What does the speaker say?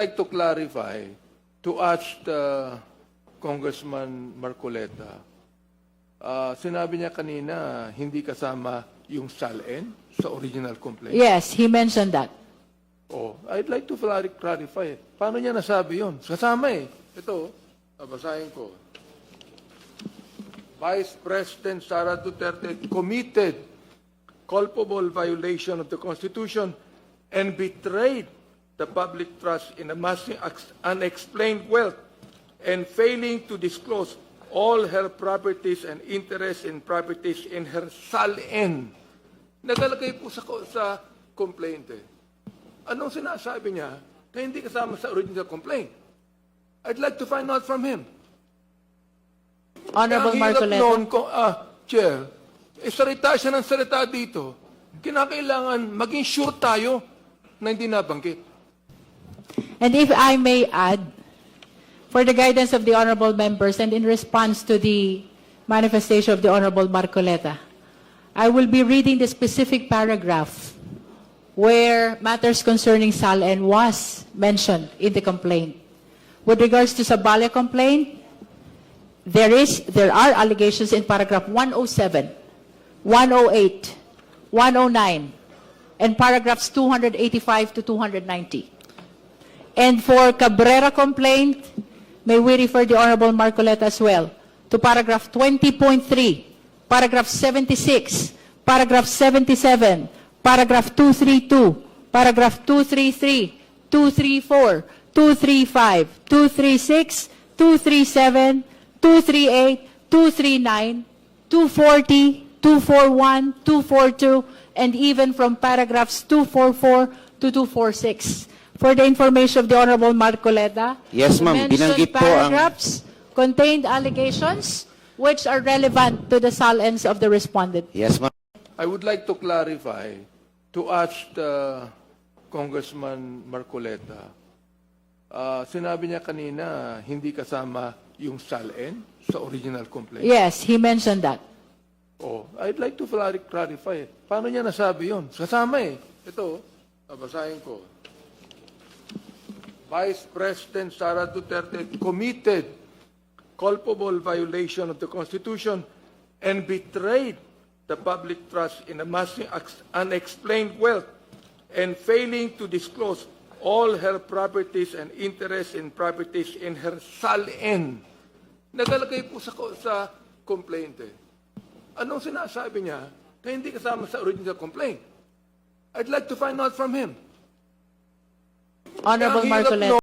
like to clarify, to ask Congressman Marcoleta, sinabi niya kanina hindi kasama yung SALN sa original complaint. Yes, he mentioned that. Oh, I'd like to clarify. Paano niya nasabi yun? Kasama eh. Ito, babasahin ko. Vice President Sara Duterte committed culpable violation of the Constitution and betrayed the public trust in amassing unexplained wealth and failing to disclose all her properties and interests in properties in her SALN. Nagalagay po sa complaint eh. Anong sinasabi niya na hindi kasama sa original complaint? I'd like to find out from him. Honorable Marcoleta. Noon ko, Chair, salita siya ng salita dito. Kinakailangan maging sure tayo na hindi nabanggit. And if I may add, for the guidance of the honorable members and in response to the manifestation of the Honorable Marcoleta, I will be reading the specific paragraph where matters concerning SALN was mentioned in the complaint. With regards to Sabala complaint, there are allegations in paragraph 107, 108, 109, and paragraphs 285 to 290. And for Cabrera complaint, may we refer the Honorable Marcoleta as well to paragraph 20.3, paragraph 76, paragraph 77, paragraph 232, paragraph 233, 234, 235, 236, 237, 238, 239, 240, 241, 242, and even from paragraphs 244 to 246. For the information of the Honorable Marcoleta, Yes, the ma'am. mentioned Binanggit po ang- paragraphs contained allegations which are relevant to the SALNs of the respondent. Yes, ma'am. I would like to clarify, to ask Congressman Marcoleta, sinabi niya kanina hindi kasama yung SALN sa original complaint. Yes, he mentioned that. Oh, I'd like to clarify. Paano niya nasabi yun? Kasama eh. Ito, babasahin ko. Vice President Sara Duterte committed culpable violation of the Constitution and betrayed the public trust in amassing unexplained wealth and failing to disclose all her properties and interests in properties in her SALN. Nagalagay po sa complaint eh. Anong sinasabi niya na hindi kasama sa original complaint? I'd like to find out from him. Honorable Kaya ang hirap Marcoleta.